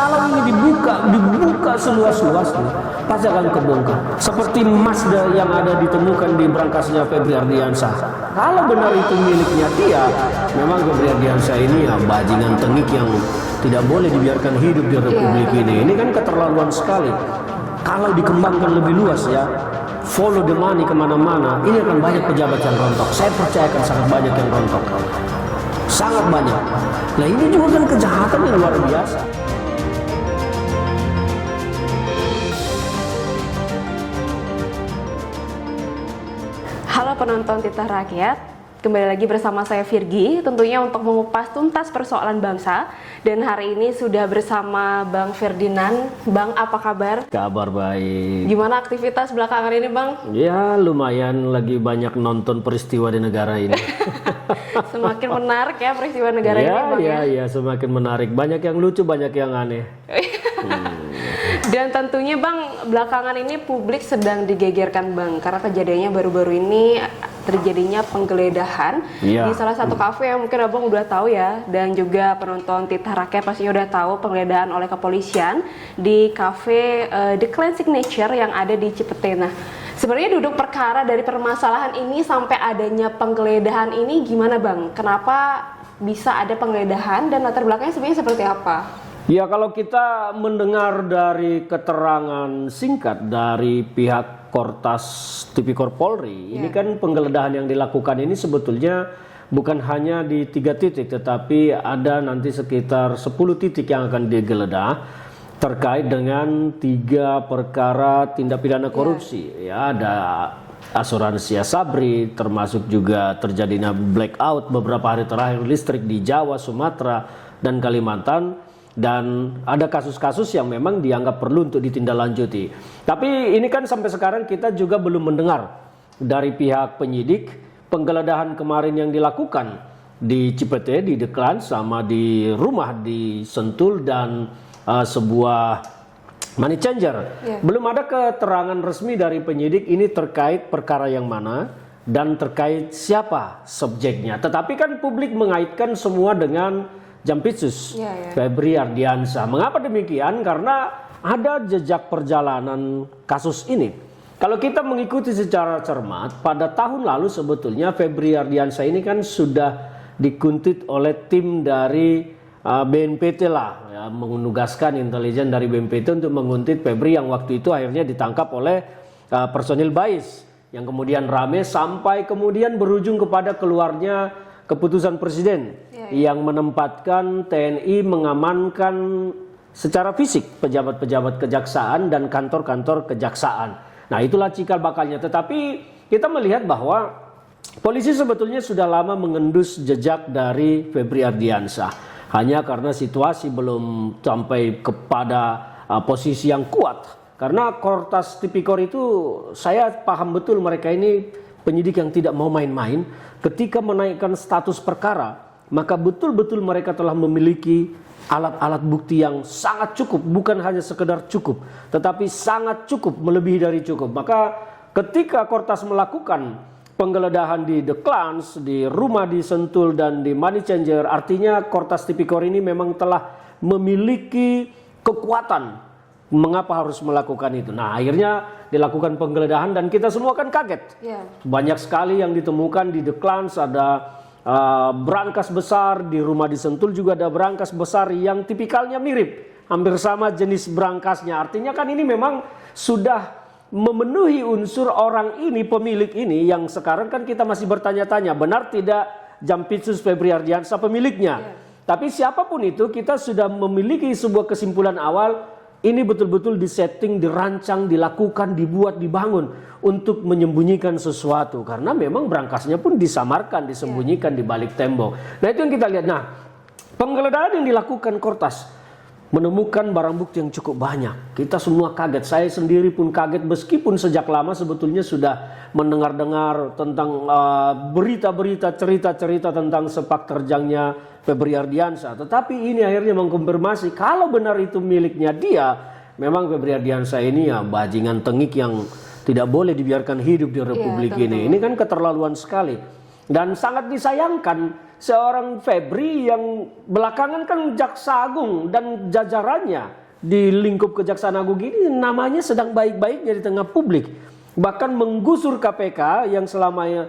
Kalau ini dibuka seluas-luasnya, pasti akan kebongkar. Seperti Mazda yang ada ditemukan di berangkasnya Febri Ardiansyah. Kalau benar itu miliknya dia, memang Febri Ardiansyah ini ya bajingan tengik yang tidak boleh dibiarkan hidup di Republik ini. Ini kan keterlaluan sekali. Kalau dikembangkan lebih luas ya, follow the money kemana-mana, ini akan banyak pejabat yang rontok. Saya percaya akan sangat banyak yang rontok. Sangat banyak. Nah ini juga kan kejahatan yang luar biasa. Halo penonton Titah Rakyat, kembali lagi bersama saya Virgi, tentunya untuk mengupas tuntas persoalan bangsa. Dan hari ini sudah bersama Bang Ferdinand. Bang, apa kabar? Kabar baik. Gimana aktivitas belakangan ini, Bang? Ya lumayan, lagi banyak nonton peristiwa di negara ini. Semakin menarik ya peristiwa negara ini, Bang. Ya, semakin menarik. Banyak yang lucu, banyak yang aneh. Dan tentunya Bang, belakangan ini publik sedang digegerkan Bang, karena kejadiannya baru-baru ini terjadinya penggeledahan di salah satu kafe yang mungkin Abang udah tahu ya, dan juga penonton Titah Rakyat pastinya udah tahu penggeledahan oleh kepolisian di kafe The Clan Signature yang ada di Cipete. Nah, sebenarnya duduk perkara dari permasalahan ini sampai adanya penggeledahan ini gimana Bang? Kenapa bisa ada penggeledahan dan latar belakangnya sebenarnya seperti apa? Ya kalau kita mendengar dari keterangan singkat dari pihak Kortas Tipikor Polri, ini kan penggeledahan yang dilakukan ini sebetulnya bukan hanya di 3 titik, tetapi ada nanti sekitar 10 titik yang akan digeledah terkait dengan 3 perkara tindak pidana korupsi. Ya ada asuransi Asabri, termasuk juga terjadinya blackout beberapa hari terakhir listrik di Jawa, Sumatera, dan Kalimantan. Dan ada kasus-kasus yang memang dianggap perlu untuk ditindaklanjuti. Tapi ini kan sampai sekarang kita juga belum mendengar dari pihak penyidik penggeledahan kemarin yang dilakukan di Cipete, di The Clan, sama di rumah di Sentul dan sebuah money changer. Belum ada keterangan resmi dari penyidik ini terkait perkara yang mana dan terkait siapa subjeknya. Tetapi kan publik mengaitkan semua dengan Jampitsus Febri Ardiansyah. Mengapa demikian? Karena ada jejak perjalanan kasus ini. Kalau kita mengikuti secara cermat, pada tahun lalu sebetulnya Febri Ardiansyah ini kan sudah dikuntit oleh tim dari BNPT lah, ya, menugaskan intelijen dari BNPT untuk menguntit Febri yang waktu itu akhirnya ditangkap oleh personil BAIS, yang kemudian rame sampai kemudian berujung kepada keluarnya keputusan Presiden yang menempatkan TNI mengamankan secara fisik pejabat-pejabat kejaksaan dan kantor-kantor kejaksaan. Nah itulah cikal bakalnya. Tetapi kita melihat bahwa polisi sebetulnya sudah lama mengendus jejak dari Febri Ardiansyah. Hanya karena situasi belum sampai kepada posisi yang kuat. Karena Kortas Tipikor itu saya paham betul mereka ini penyidik yang tidak mau main-main. Ketika menaikkan status perkara, maka betul-betul mereka telah memiliki alat-alat bukti yang sangat cukup, bukan hanya sekedar cukup, tetapi sangat cukup, melebihi dari cukup. Maka ketika Kortas melakukan penggeledahan di The Clans, di rumah di Sentul dan di Money Changer, artinya Kortas Tipikor ini memang telah memiliki kekuatan. Mengapa harus melakukan itu? Nah akhirnya dilakukan penggeledahan dan kita semua kan kaget. Banyak sekali yang ditemukan di The Clans, ada berangkas besar, di rumah di Sentul juga ada berangkas besar yang tipikalnya mirip, hampir sama jenis berangkasnya. Artinya kan ini memang sudah memenuhi unsur orang ini, pemilik ini, yang sekarang kan kita masih bertanya-tanya benar tidak Jampitsus Febri Ardiansyah pemiliknya. Tapi siapapun itu kita sudah memiliki sebuah kesimpulan awal. Ini betul-betul disetting, dirancang, dilakukan, dibuat, dibangun untuk menyembunyikan sesuatu. Karena memang berangkasnya pun disamarkan, disembunyikan di balik tembok. Nah itu yang kita lihat. Nah penggeledahan yang dilakukan Kortas menemukan barang bukti yang cukup banyak. Kita semua kaget, saya sendiri pun kaget meskipun sejak lama sebetulnya sudah mendengar-dengar tentang berita-berita, cerita-cerita tentang sepak terjangnya Febri Ardiansyah. Tetapi ini akhirnya mengkonfirmasi kalau benar itu miliknya dia, memang Febri Ardiansyah ini ya bajingan tengik yang tidak boleh dibiarkan hidup di Republik ini. Ini kan keterlaluan sekali. Dan sangat disayangkan seorang Febri yang belakangan kan Jaksa Agung dan jajarannya di lingkup Kejaksaan Agung ini namanya sedang baik-baiknya di tengah publik. Bahkan menggusur KPK yang selamanya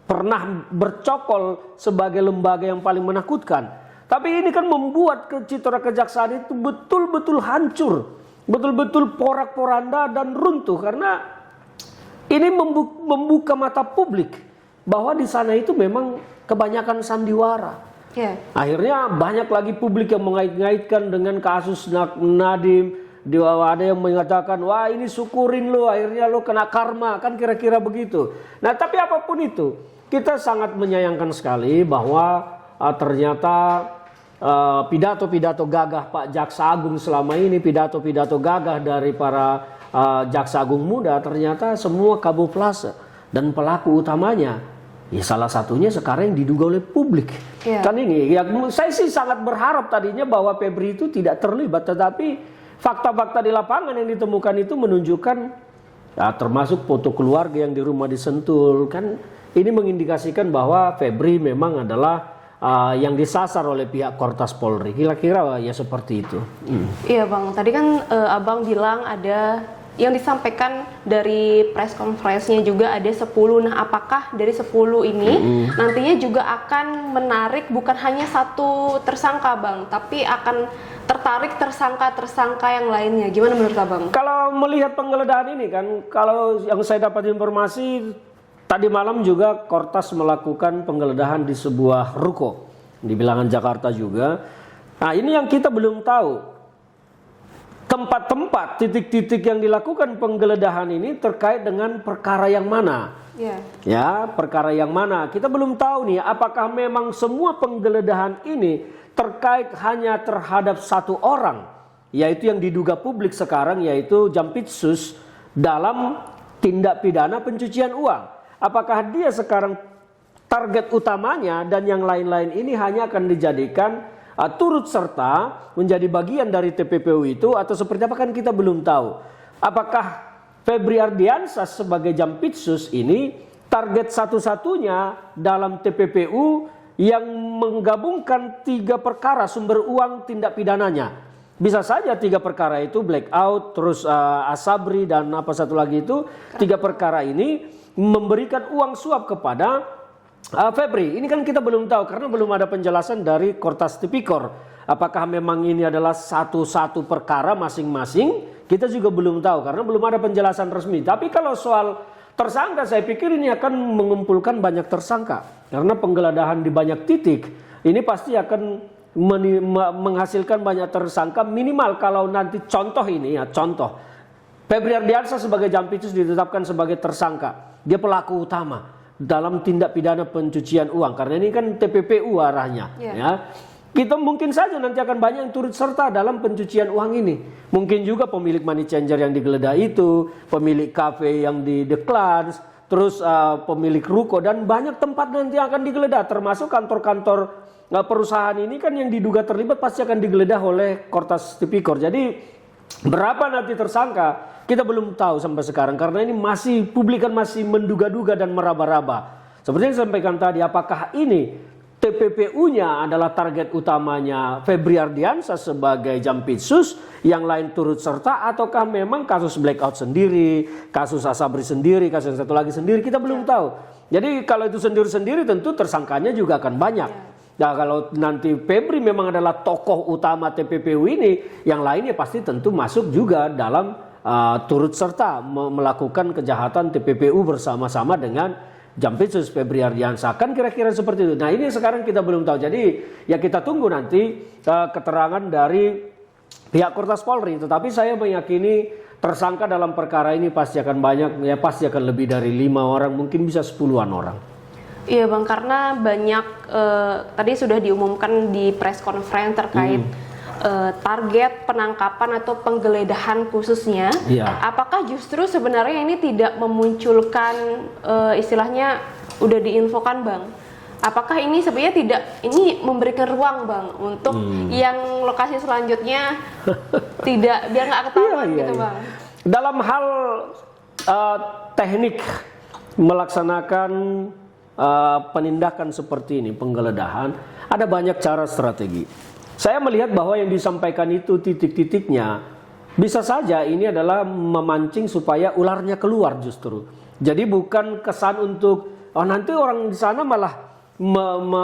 pernah bercokol sebagai lembaga yang paling menakutkan. Tapi ini kan membuat citra kejaksaan itu betul-betul hancur, betul-betul porak-poranda dan runtuh, karena ini membuka mata publik bahwa di sana itu memang kebanyakan sandiwara. Akhirnya banyak lagi publik yang mengait-ngaitkan dengan kasus Nadiem. Ada yang mengatakan, wah ini syukurin lo, akhirnya lo kena karma, kan kira-kira begitu. Nah tapi apapun itu, kita sangat menyayangkan sekali bahwa ternyata pidato-pidato gagah Pak Jaksa Agung selama ini, pidato-pidato gagah dari para Jaksa Agung muda, ternyata semua kamuflase. Dan pelaku utamanya, ya salah satunya sekarang yang diduga oleh publik. Kan ini, ya saya sih sangat berharap tadinya bahwa Febri itu tidak terlibat, tetapi fakta-fakta di lapangan yang ditemukan itu menunjukkan, ya, termasuk foto keluarga yang di rumah di Sentul, kan ini mengindikasikan bahwa Febri memang adalah yang disasar oleh pihak Kortas Polri. Kira-kira ya seperti itu. Iya Bang, tadi kan Abang bilang ada yang disampaikan dari press conference-nya juga ada 10. Nah, apakah dari 10 ini nantinya juga akan menarik bukan hanya satu tersangka Bang, tapi akan tertarik tersangka-tersangka yang lainnya? Gimana menurut Abang? Kalau melihat penggeledahan ini kan, kalau yang saya dapat informasi tadi malam juga Kortas melakukan penggeledahan di sebuah ruko di Bilangan Jakarta juga. Nah, ini yang kita belum tahu. Tempat-tempat, titik-titik yang dilakukan penggeledahan ini terkait dengan perkara yang mana? Ya, perkara yang mana? Kita belum tahu nih, apakah memang semua penggeledahan ini terkait hanya terhadap satu orang, yaitu yang diduga publik sekarang, yaitu Jampitsus dalam tindak pidana pencucian uang. Apakah dia sekarang target utamanya dan yang lain-lain ini hanya akan dijadikan turut serta menjadi bagian dari TPPU itu, atau seperti apa kan kita belum tahu. Apakah Febri Ardiansah sebagai Jampitsus ini target satu-satunya dalam TPPU yang menggabungkan 3 perkara sumber uang tindak pidananya? Bisa saja 3 perkara itu blackout, terus Asabri dan apa satu lagi itu, 3 perkara ini memberikan uang suap kepada Febri. Ini kan kita belum tahu karena belum ada penjelasan dari Kortas Tipikor. Apakah memang ini adalah satu-satu perkara masing-masing? Kita juga belum tahu karena belum ada penjelasan resmi. Tapi kalau soal tersangka, saya pikir ini akan mengumpulkan banyak tersangka. Karena penggeledahan di banyak titik, ini pasti akan menghasilkan banyak tersangka. Minimal kalau nanti contoh ini ya, contoh. Febri Ardiansah sebagai Jampitsus ditetapkan sebagai tersangka. Dia pelaku utama dalam tindak pidana pencucian uang, karena ini kan TPPU arahnya. Ya, kita mungkin saja nanti akan banyak yang turut serta dalam pencucian uang ini. Mungkin juga pemilik money changer yang digeledah itu, pemilik kafe yang dideklarasi, terus pemilik ruko, dan banyak tempat nanti akan digeledah, termasuk kantor-kantor perusahaan ini kan yang diduga terlibat pasti akan digeledah oleh Kortas Tipikor. Jadi berapa nanti tersangka kita belum tahu sampai sekarang, karena ini masih publik kan masih menduga-duga dan meraba-raba. Seperti yang disampaikan tadi, apakah ini TPPU-nya adalah target utamanya Febri Ardiansah sebagai Jampitsus, yang lain turut serta, ataukah memang kasus blackout sendiri, kasus Asabri sendiri, kasus yang satu lagi sendiri, kita belum tahu. Jadi kalau itu sendiri-sendiri tentu tersangkanya juga akan banyak. Nah, kalau nanti Febri memang adalah tokoh utama TPPU ini, yang lainnya pasti tentu masuk juga dalam turut serta melakukan kejahatan TPPU bersama-sama dengan Jampitsus Febri Ardiansah. Kan kira-kira seperti itu. Nah, ini sekarang kita belum tahu. Jadi ya kita tunggu nanti keterangan dari pihak Kortas Polri. Tetapi saya meyakini tersangka dalam perkara ini pasti akan banyak, ya pasti akan lebih dari 5 orang, mungkin bisa 10-an orang. Iya Bang, karena banyak tadi sudah diumumkan di press conference terkait target penangkapan atau penggeledahan khususnya. Apakah justru sebenarnya ini tidak memunculkan istilahnya udah diinfokan Bang? Apakah ini sebenarnya tidak, ini memberikan ruang Bang untuk yang lokasi selanjutnya tidak, biar nggak ketahuan gitu Bang? Dalam hal teknik melaksanakan penindakan seperti ini, penggeledahan, ada banyak cara strategi. Saya melihat bahwa yang disampaikan itu titik-titiknya bisa saja ini adalah memancing supaya ularnya keluar justru. Jadi bukan kesan untuk nanti orang di sana malah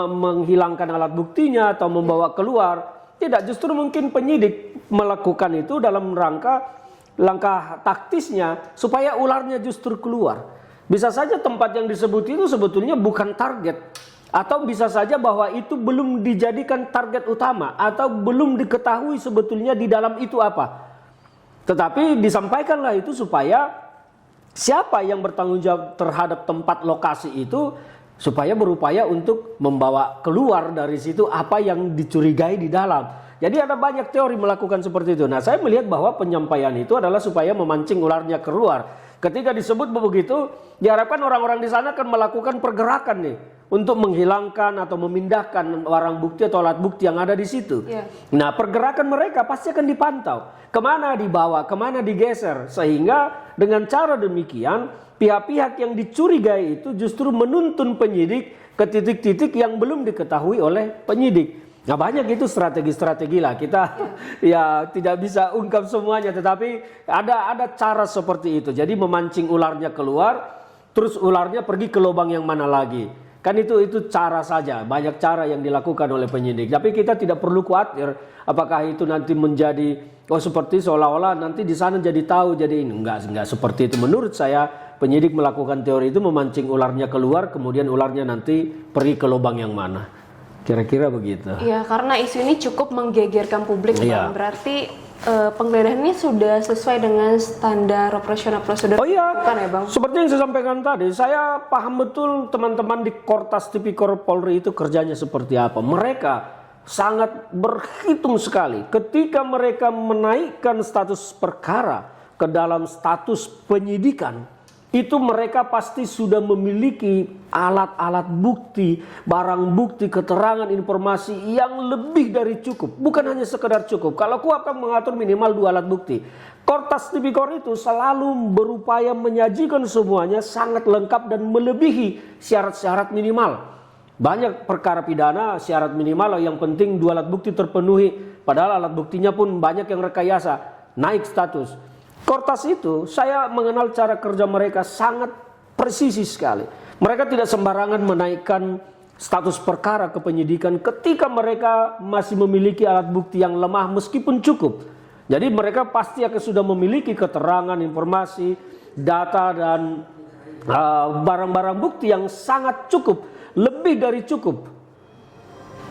menghilangkan alat buktinya atau membawa keluar. Tidak, justru mungkin penyidik melakukan itu dalam langkah taktisnya supaya ularnya justru keluar. Bisa saja tempat yang disebut itu sebetulnya bukan target. Atau bisa saja bahwa itu belum dijadikan target utama atau belum diketahui sebetulnya di dalam itu apa. Tetapi disampaikanlah itu supaya siapa yang bertanggung jawab terhadap tempat lokasi itu supaya berupaya untuk membawa keluar dari situ apa yang dicurigai di dalam. Jadi ada banyak teori melakukan seperti itu. Nah, saya melihat bahwa penyampaian itu adalah supaya memancing ularnya keluar. Ketika disebut begitu, diharapkan orang-orang di sana akan melakukan pergerakan nih untuk menghilangkan atau memindahkan barang bukti atau alat bukti yang ada di situ. Nah, pergerakan mereka pasti akan dipantau. Kemana dibawa, kemana digeser. Sehingga dengan cara demikian, pihak-pihak yang dicurigai itu justru menuntun penyidik ke titik-titik yang belum diketahui oleh penyidik. Nah, banyak itu strategi-strategi lah. Kita ya tidak bisa ungkap semuanya, tetapi ada cara seperti itu. Jadi memancing ularnya keluar, terus ularnya pergi ke lubang yang mana lagi. Kan itu cara saja, banyak cara yang dilakukan oleh penyidik. Tapi kita tidak perlu khawatir apakah itu nanti menjadi seperti seolah-olah nanti di sana jadi tahu jadi ini. Enggak seperti itu. Menurut saya penyidik melakukan teori itu memancing ularnya keluar, kemudian ularnya nanti pergi ke lubang yang mana. Kira-kira begitu. Iya, karena isu ini cukup menggegerkan publik, Bang. Berarti penggeledahan ini sudah sesuai dengan standar operasional prosedur. Oh iya, bukan ya, Bang? Seperti yang saya sampaikan tadi, saya paham betul teman-teman di Kortas Tipikor Polri itu kerjanya seperti apa. Mereka sangat berhitung sekali ketika mereka menaikkan status perkara ke dalam status penyidikan. Itu mereka pasti sudah memiliki alat-alat bukti, barang bukti, keterangan, informasi yang lebih dari cukup. Bukan hanya sekedar cukup. Kalau KUHP kan mengatur minimal 2 alat bukti. Kortas Tipikor itu selalu berupaya menyajikan semuanya sangat lengkap dan melebihi syarat-syarat minimal. Banyak perkara pidana syarat minimal yang penting 2 alat bukti terpenuhi. Padahal alat buktinya pun banyak yang rekayasa, naik status. Kortas itu saya mengenal cara kerja mereka sangat presisi sekali. Mereka tidak sembarangan menaikkan status perkara ke penyidikan ketika mereka masih memiliki alat bukti yang lemah meskipun cukup. Jadi mereka pasti akan sudah memiliki keterangan, informasi, data dan barang-barang bukti yang sangat cukup, lebih dari cukup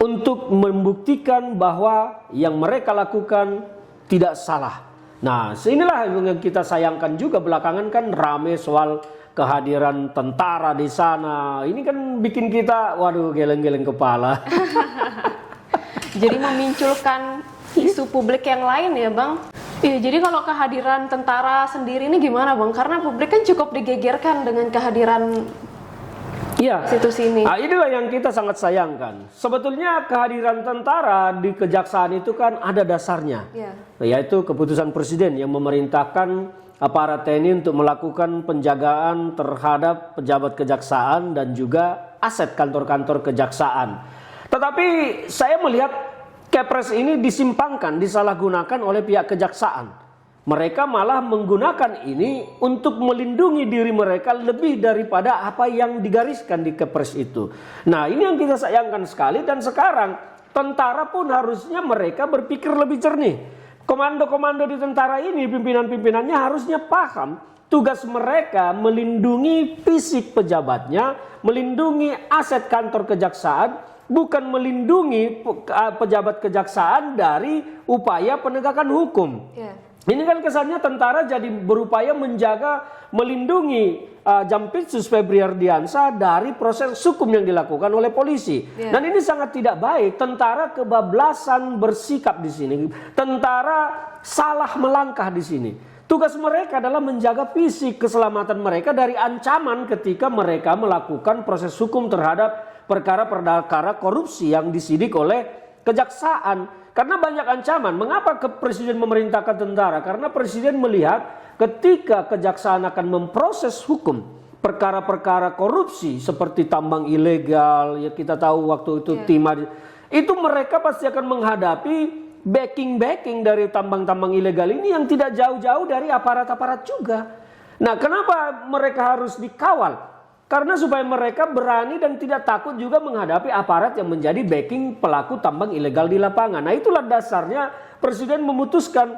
untuk membuktikan bahwa yang mereka lakukan tidak salah. Nah, inilah yang kita sayangkan juga belakangan kan rame soal kehadiran tentara di sana. Ini kan bikin kita, waduh, geleng-geleng kepala. Jadi memunculkan isu publik yang lain ya, Bang? Iya, jadi kalau kehadiran tentara sendiri ini gimana, Bang? Karena publik kan cukup digegerkan dengan kehadiran institusi ini. Nah, inilah yang kita sangat sayangkan. Sebetulnya kehadiran tentara di kejaksaan itu kan ada dasarnya, yaitu keputusan presiden yang memerintahkan aparat TNI untuk melakukan penjagaan terhadap pejabat kejaksaan dan juga aset kantor-kantor kejaksaan. Tetapi saya melihat Kepres ini disimpangkan, disalahgunakan oleh pihak kejaksaan. Mereka malah menggunakan ini untuk melindungi diri mereka lebih daripada apa yang digariskan di Kepres itu. Nah, ini yang kita sayangkan sekali, dan sekarang tentara pun harusnya mereka berpikir lebih jernih. Komando-komando di tentara ini, pimpinan-pimpinannya harusnya paham tugas mereka melindungi fisik pejabatnya, melindungi aset kantor kejaksaan, bukan melindungi pejabat kejaksaan dari upaya penegakan hukum. Ini kan kesannya tentara jadi berupaya menjaga, melindungi Jampitsus Febri Ardiansyah dari proses hukum yang dilakukan oleh polisi. Dan ini sangat tidak baik. Tentara kebablasan bersikap di sini. Tentara salah melangkah di sini. Tugas mereka adalah menjaga fisik keselamatan mereka dari ancaman ketika mereka melakukan proses hukum terhadap perkara-perkara korupsi yang disidik oleh kejaksaan. Karena banyak ancaman. Mengapa Presiden memerintahkan tentara? Karena Presiden melihat ketika kejaksaan akan memproses hukum, perkara-perkara korupsi seperti tambang ilegal, ya kita tahu waktu itu timah, itu mereka pasti akan menghadapi backing dari tambang-tambang ilegal ini yang tidak jauh-jauh dari aparat-aparat juga. Nah, kenapa mereka harus dikawal? Karena supaya mereka berani dan tidak takut juga menghadapi aparat yang menjadi backing pelaku tambang ilegal di lapangan. Nah, itulah dasarnya Presiden memutuskan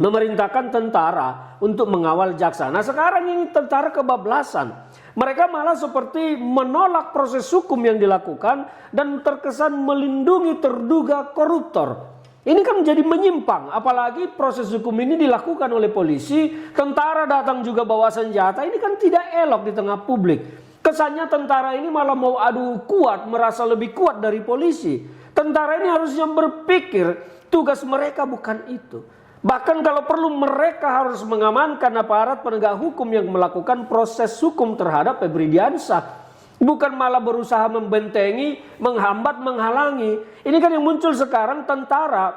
memerintahkan tentara untuk mengawal jaksa. Nah, sekarang ini tentara kebablasan. Mereka malah seperti menolak proses hukum yang dilakukan dan terkesan melindungi terduga koruptor. Ini kan menjadi menyimpang, apalagi proses hukum ini dilakukan oleh polisi, tentara datang juga bawa senjata, ini kan tidak elok di tengah publik. Kesannya tentara ini malah mau adu kuat, merasa lebih kuat dari polisi. Tentara ini harusnya berpikir tugas mereka bukan itu. Bahkan kalau perlu mereka harus mengamankan aparat penegak hukum yang melakukan proses hukum terhadap Febri Diansah. Bukan malah berusaha membentengi, menghambat, menghalangi. Ini kan yang muncul sekarang, tentara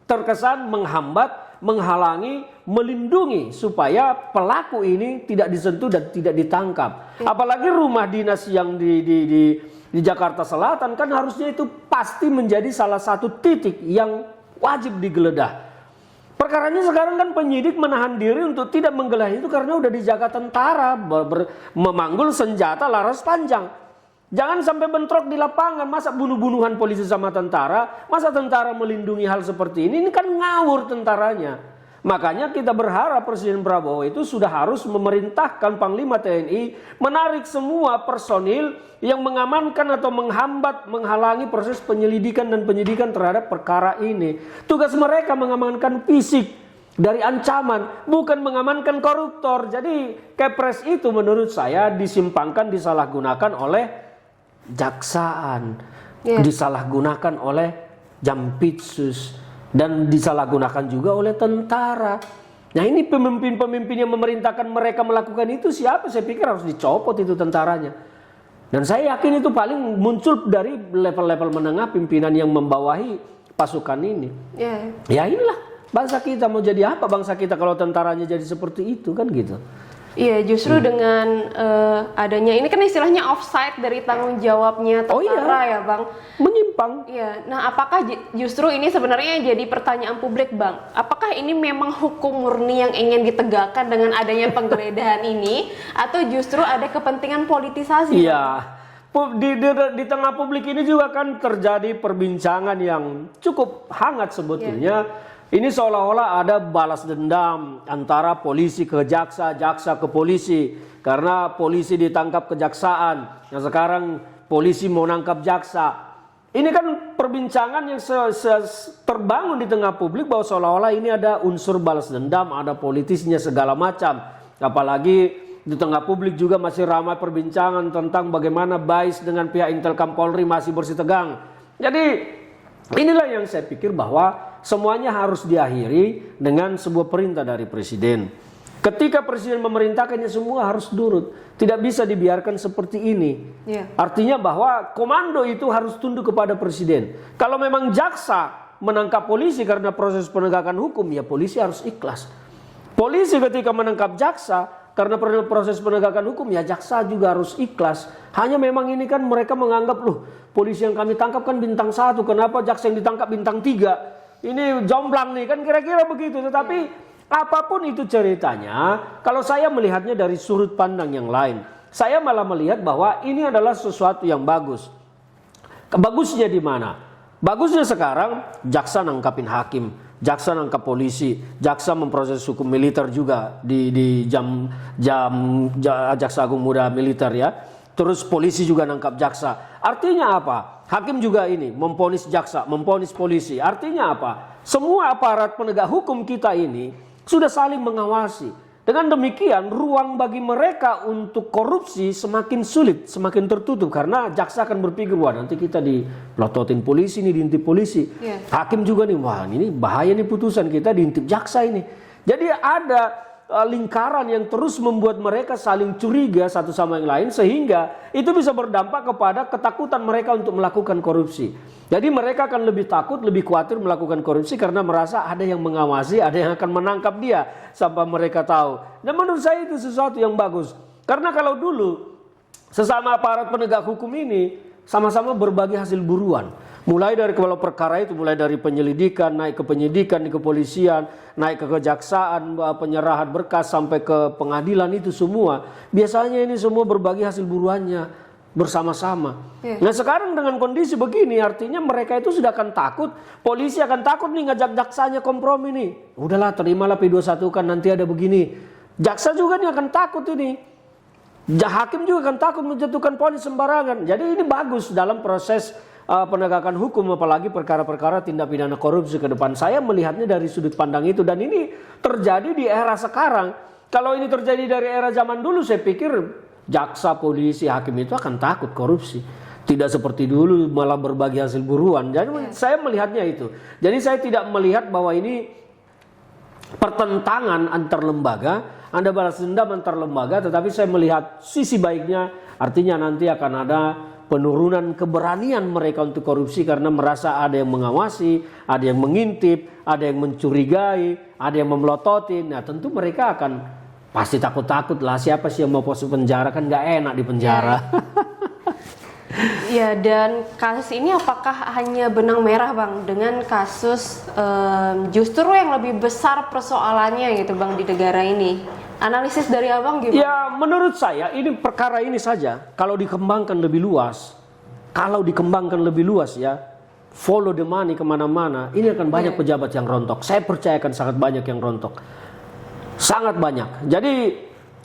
terkesan menghambat, menghalangi, melindungi supaya pelaku ini tidak disentuh dan tidak ditangkap. Apalagi rumah dinas yang di Jakarta Selatan kan harusnya itu pasti menjadi salah satu titik yang wajib digeledah. Perkaranya sekarang kan penyidik menahan diri untuk tidak menggeledah itu karena udah dijaga tentara, memanggul senjata laras panjang. Jangan sampai bentrok di lapangan, masa bunuh-bunuhan polisi sama tentara, masa tentara melindungi hal seperti ini kan ngawur tentaranya. Makanya kita berharap Presiden Prabowo itu sudah harus memerintahkan Panglima TNI menarik semua personil yang mengamankan atau menghambat, menghalangi proses penyelidikan dan penyidikan terhadap perkara ini. Tugas mereka mengamankan fisik dari ancaman, bukan mengamankan koruptor. Jadi Kepres itu menurut saya disimpangkan, disalahgunakan oleh jaksaan, disalahgunakan oleh Jampitsus, dan disalahgunakan juga oleh tentara. Nah, ini pemimpin-pemimpin yang memerintahkan mereka melakukan itu siapa? Saya pikir harus dicopot itu tentaranya. Dan saya yakin itu paling muncul dari level-level menengah pimpinan yang membawahi pasukan ini. Ya inilah bangsa kita, mau jadi apa bangsa kita kalau tentaranya jadi seperti itu kan gitu. Iya, justru dengan adanya ini kan istilahnya offside dari tanggung jawabnya tentara ya Bang. Menyimpang. Iya, nah apakah justru ini sebenarnya jadi pertanyaan publik Bang? Apakah ini memang hukum murni yang ingin ditegakkan dengan adanya penggeledahan ini? Atau justru ada kepentingan politisasi? Iya, di tengah publik ini juga kan terjadi perbincangan yang cukup hangat sebetulnya. Ini seolah-olah ada balas dendam antara polisi ke jaksa, jaksa ke polisi. Karena polisi ditangkap kejaksaan, yang sekarang polisi mau nangkap jaksa. Ini kan perbincangan yang terbangun di tengah publik bahwa seolah-olah ini ada unsur balas dendam, ada politisnya segala macam. Apalagi di tengah publik juga masih ramai perbincangan tentang bagaimana BAIS dengan pihak Intelkam Polri masih bersih tegang. Jadi inilah yang saya pikir bahwa semuanya harus diakhiri dengan sebuah perintah dari Presiden. Ketika Presiden memerintahkannya semua harus nurut. Tidak bisa dibiarkan seperti ini. Artinya bahwa komando itu harus tunduk kepada Presiden. Kalau memang jaksa menangkap polisi karena proses penegakan hukum, ya polisi harus ikhlas. Polisi ketika menangkap jaksa karena proses penegakan hukum, ya jaksa juga harus ikhlas. Hanya memang ini kan mereka menganggap, loh polisi yang kami tangkap kan bintang 1, kenapa jaksa yang ditangkap bintang 3? Ini jomplang nih, kan kira-kira begitu. Tetapi apapun itu ceritanya, kalau saya melihatnya dari sudut pandang yang lain, saya malah melihat bahwa ini adalah sesuatu yang bagus. Bagusnya di mana? Bagusnya sekarang jaksa nangkapin hakim, jaksa nangkap polisi, jaksa memproses hukum militer juga di jam Jaksa Agung Muda Militer ya. Terus polisi juga nangkap jaksa. Artinya apa? Hakim juga ini memvonis jaksa, memvonis polisi. Artinya apa? Semua aparat penegak hukum kita ini sudah saling mengawasi. Dengan demikian ruang bagi mereka untuk korupsi semakin sulit, semakin tertutup. Karena jaksa akan berpikir, wah nanti kita dipelototin polisi nih, diintip polisi. Hakim juga nih, wah ini bahaya nih putusan kita diintip jaksa ini. Jadi ada lingkaran yang terus membuat mereka saling curiga satu sama yang lain, sehingga itu bisa berdampak kepada ketakutan mereka untuk melakukan korupsi. Jadi mereka akan lebih takut, lebih khawatir melakukan korupsi karena merasa ada yang mengawasi, ada yang akan menangkap dia sampai mereka tahu. Dan menurut saya itu sesuatu yang bagus. Karena kalau dulu sesama aparat penegak hukum ini sama-sama berbagi hasil buruan. Mulai dari kalau perkara itu, mulai dari penyelidikan, naik ke penyidikan di kepolisian, naik ke kejaksaan, penyerahan berkas sampai ke pengadilan, itu semua. Biasanya ini semua berbagi hasil buruannya bersama-sama. Nah sekarang dengan kondisi begini, artinya mereka itu sudah akan takut, polisi akan takut nih ngajak jaksanya kompromi nih. Udahlah, terimalah P21 kan, nanti ada begini. Jaksa juga nih akan takut ini. Hakim juga akan takut menjatuhkan vonis sembarangan. Jadi ini bagus dalam proses penegakan hukum, apalagi perkara-perkara tindak pidana korupsi ke depan. Saya melihatnya dari sudut pandang itu, dan ini terjadi di era sekarang. Kalau ini terjadi dari era zaman dulu, saya pikir jaksa, polisi, hakim itu akan takut korupsi. Tidak seperti dulu malah berbagi hasil buruan. Jadi saya melihatnya itu. Jadi saya tidak melihat bahwa ini pertentangan antar lembaga, Anda balas dendam antar lembaga, tetapi saya melihat sisi baiknya, artinya nanti akan ada penurunan keberanian mereka untuk korupsi karena merasa ada yang mengawasi, ada yang mengintip, ada yang mencurigai, ada yang memelototi. Nah tentu mereka akan pasti takut-takut lah, siapa sih yang mau masuk penjara, kan nggak enak di penjara. Ya, dan kasus ini apakah hanya benang merah Bang dengan kasus justru yang lebih besar persoalannya gitu Bang di negara ini? Analisis dari Abang gimana? Ya menurut saya ini perkara ini saja kalau dikembangkan lebih luas, ya follow the money kemana-mana, ini akan banyak pejabat yang rontok. Saya percaya akan sangat banyak yang rontok, sangat banyak. Jadi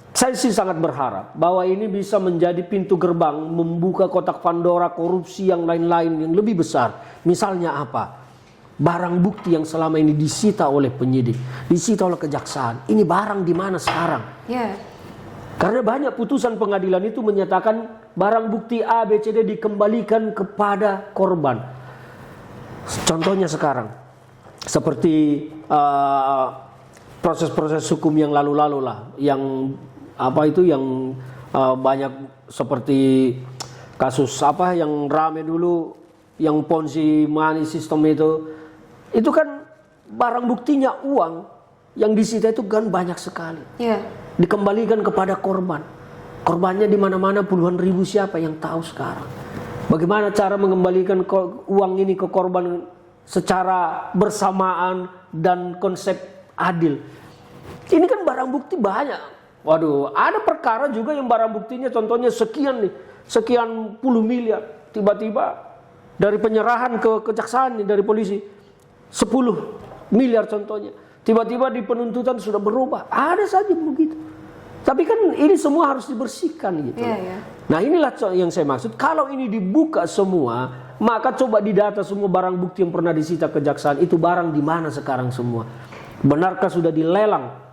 saya sih sangat berharap bahwa ini bisa menjadi pintu gerbang membuka kotak Pandora korupsi yang lain-lain yang lebih besar. Misalnya apa? Barang bukti yang selama ini disita oleh penyidik, disita oleh kejaksaan, ini barang di mana sekarang? Karena banyak putusan pengadilan itu menyatakan barang bukti A, B, C, D dikembalikan kepada korban. Contohnya sekarang, seperti proses-proses hukum yang lalu-lalu lah, yang banyak seperti kasus yang rame dulu, yang Ponzi money system itu kan barang buktinya uang yang disita itu kan banyak sekali. Dikembalikan kepada korban. Korbannya di mana-mana puluhan ribu, siapa yang tahu sekarang. Bagaimana cara mengembalikan uang ini ke korban secara bersamaan dan konsep adil. Ini kan barang bukti banyak. Waduh, ada perkara juga yang barang buktinya contohnya sekian puluh miliar. Tiba-tiba dari penyerahan ke kejaksaan dari polisi 10 miliar contohnya. Tiba-tiba di penuntutan sudah berubah. Ada saja begitu. Tapi kan ini semua harus dibersihkan gitu. Nah inilah yang saya maksud. Kalau ini dibuka semua, maka coba didata semua barang bukti yang pernah disita kejaksaan itu barang di mana sekarang semua. Benarkah sudah dilelang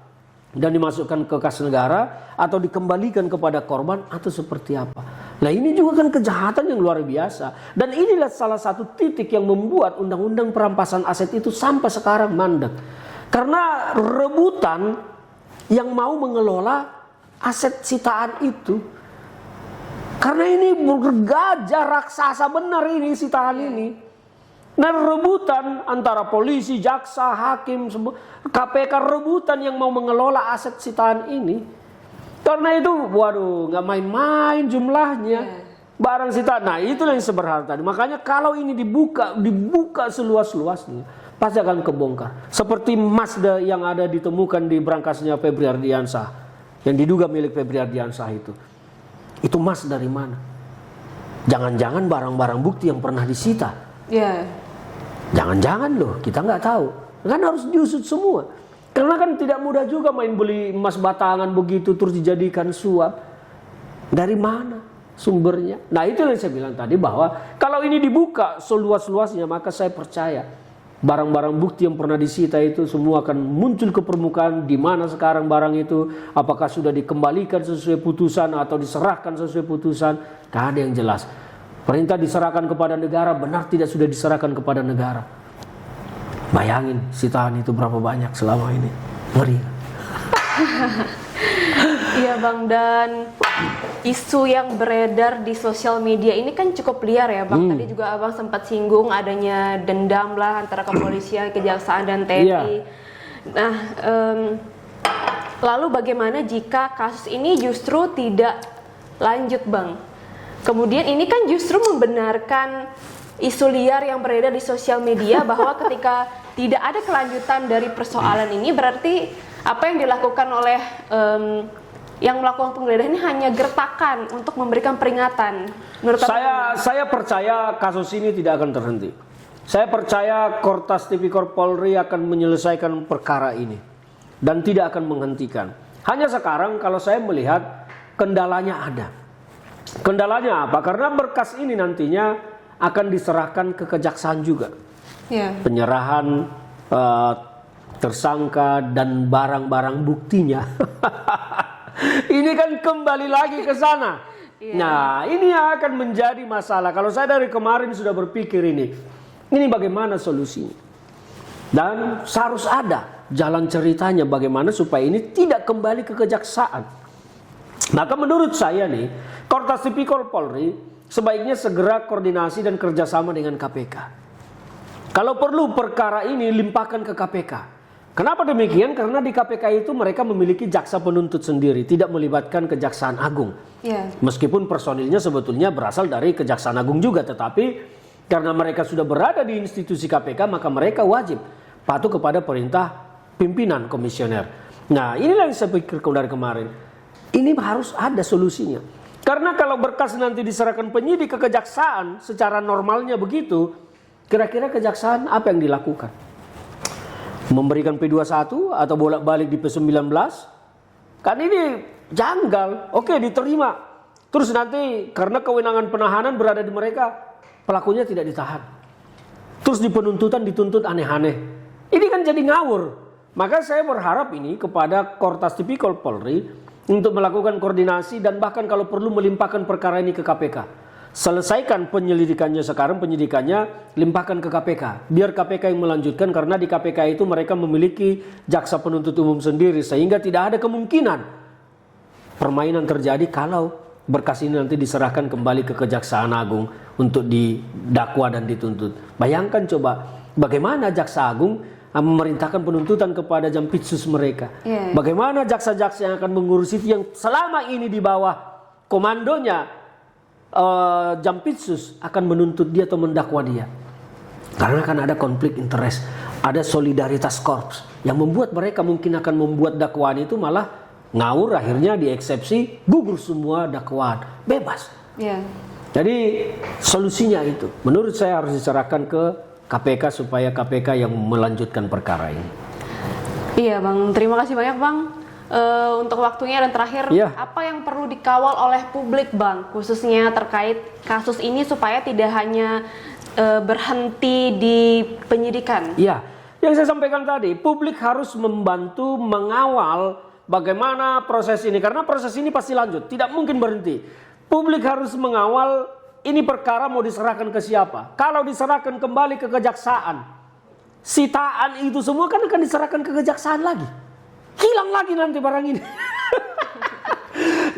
dan dimasukkan ke kas negara atau dikembalikan kepada korban atau seperti apa? Nah ini juga kan kejahatan yang luar biasa. Dan inilah salah satu titik yang membuat undang-undang perampasan aset itu sampai sekarang mandek. Karena rebutan yang mau mengelola aset sitaan itu. Karena ini bergajah raksasa benar ini sitaan ini. Nah rebutan antara polisi, jaksa, hakim, KPK rebutan yang mau mengelola aset sitaan ini. Karena itu, waduh, nggak main-main jumlahnya barang sitaan. Nah itulah yang seberharga tadi. Makanya kalau ini dibuka seluas-luasnya, pasti akan kebongkar. Seperti emas yang ada ditemukan di berangkasnya Febri Ardiansah, yang diduga milik Febri Ardiansah itu emas dari mana? Jangan-jangan barang-barang bukti yang pernah disita. Jangan-jangan loh, kita nggak tahu. Kan harus diusut semua. Karena kan tidak mudah juga main beli emas batangan begitu terus dijadikan suap. Dari mana sumbernya? Nah itu yang saya bilang tadi, bahwa kalau ini dibuka seluas-luasnya, maka saya percaya barang-barang bukti yang pernah disita itu semua akan muncul ke permukaan. Di mana sekarang barang itu, apakah sudah dikembalikan sesuai putusan atau diserahkan sesuai putusan, tidak ada yang jelas. Perintah diserahkan kepada negara, benar tidak sudah diserahkan kepada negara. Bayangin sitaan itu berapa banyak selama ini. Ngeri. Iya Bang, dan isu yang beredar di sosial media ini kan cukup liar ya Bang. Tadi juga Abang sempat singgung adanya dendam lah antara kepolisian, kejaksaan dan TNI. Nah Lalu bagaimana jika kasus ini justru tidak lanjut, Bang? Kemudian ini kan justru membenarkan isu liar yang beredar di sosial media bahwa ketika tidak ada kelanjutan dari persoalan ini, berarti apa yang dilakukan oleh yang melakukan penggeledahan ini hanya gertakan untuk memberikan peringatan. Menurut saya percaya kasus ini tidak akan terhenti. Saya percaya Kortas Tipikor Polri akan menyelesaikan perkara ini dan tidak akan menghentikan. Hanya sekarang kalau saya melihat kendalanya ada. Kendalanya apa? Karena berkas ini nantinya akan diserahkan ke kejaksaan juga. Penyerahan tersangka dan barang-barang buktinya. Ini kan kembali lagi ke sana. Nah, ini yang akan menjadi masalah. Kalau saya dari kemarin sudah berpikir ini bagaimana solusinya. Dan harus ada jalan ceritanya bagaimana supaya ini tidak kembali ke kejaksaan. Maka menurut saya nih, Kortas Tipikor Polri sebaiknya segera koordinasi dan kerjasama dengan KPK. Kalau perlu perkara ini limpahkan ke KPK. Kenapa demikian? Karena di KPK itu mereka memiliki jaksa penuntut sendiri, tidak melibatkan Kejaksaan Agung. Meskipun personilnya sebetulnya berasal dari Kejaksaan Agung juga, tetapi karena mereka sudah berada di institusi KPK, maka mereka wajib patuh kepada perintah pimpinan komisioner. Nah, inilah yang saya pikirkan dari kemarin. Ini harus ada solusinya. Karena kalau berkas nanti diserahkan penyidik ke kejaksaan, secara normalnya begitu, kira-kira kejaksaan apa yang dilakukan? Memberikan P21 atau bolak-balik di P19? Kan ini janggal. Oke, diterima. Terus nanti karena kewenangan penahanan berada di mereka, pelakunya tidak ditahan. Terus di penuntutan dituntut aneh-aneh. Ini kan jadi ngawur. Maka saya berharap ini kepada Kortas Tipikor Polri untuk melakukan koordinasi dan bahkan kalau perlu melimpahkan perkara ini ke KPK. Selesaikan penyelidikannya sekarang, penyidikannya limpahkan ke KPK. Biar KPK yang melanjutkan karena di KPK itu mereka memiliki jaksa penuntut umum sendiri sehingga tidak ada kemungkinan permainan terjadi kalau berkas ini nanti diserahkan kembali ke Kejaksaan Agung untuk didakwa dan dituntut. Bayangkan coba bagaimana Jaksa Agung memerintahkan penuntutan kepada Jampitsus mereka. Bagaimana jaksa-jaksa yang akan mengurus itu yang selama ini di bawah komandonya Jampitsus akan menuntut dia atau mendakwa dia. Karena kan ada konflik interest, ada solidaritas korps yang membuat mereka mungkin akan membuat dakwaan itu malah ngawur, akhirnya dieksepsi, gugur semua dakwaan, bebas. Jadi solusinya itu menurut saya harus diserahkan ke KPK supaya KPK yang melanjutkan perkara ini. Iya Bang, terima kasih banyak Bang untuk waktunya. Dan terakhir, apa yang perlu dikawal oleh publik Bang, khususnya terkait kasus ini supaya tidak hanya berhenti di penyidikan? Iya, yang saya sampaikan tadi, publik harus membantu mengawal bagaimana proses ini, karena proses ini pasti lanjut, tidak mungkin berhenti. Publik harus mengawal ini perkara mau diserahkan ke siapa. Kalau diserahkan kembali ke kejaksaan, sitaan itu semua kan akan diserahkan ke kejaksaan lagi. Hilang lagi nanti barang ini.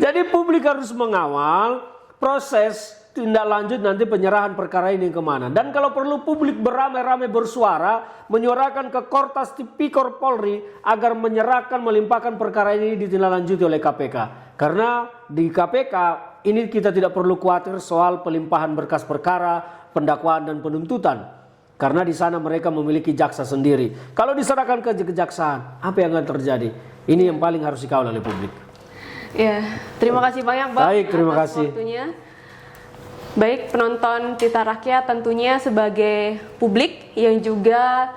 Jadi publik harus mengawal proses tindak lanjut nanti penyerahan perkara ini kemana. Dan kalau perlu publik beramai-ramai bersuara, menyuarakan ke Kortas Tipikor Polri agar menyerahkan, melimpahkan perkara ini ditindaklanjuti oleh KPK. Karena di KPK ini kita tidak perlu khawatir soal pelimpahan berkas perkara, pendakwaan dan penuntutan. Karena di sana mereka memiliki jaksa sendiri. Kalau diserahkan ke kejaksaan, apa yang akan terjadi? Ini yang paling harus dikawal oleh publik. Ya, terima kasih banyak Bang. Baik, terima kasih. Waktunya. Baik, penonton Tita Rakyat, tentunya sebagai publik yang juga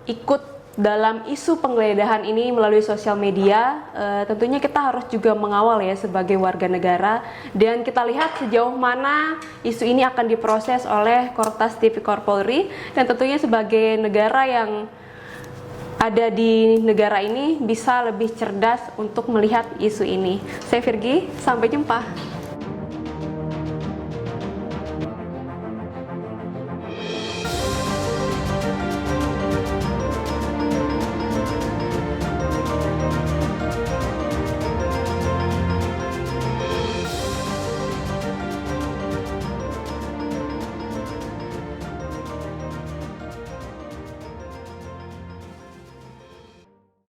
ikut dalam isu penggeledahan ini melalui sosial media, tentunya kita harus juga mengawal ya sebagai warga negara, dan kita lihat sejauh mana isu ini akan diproses oleh Kortas Tipikor Polri, dan tentunya sebagai negara yang ada di negara ini bisa lebih cerdas untuk melihat isu ini. Saya Virgi, sampai jumpa.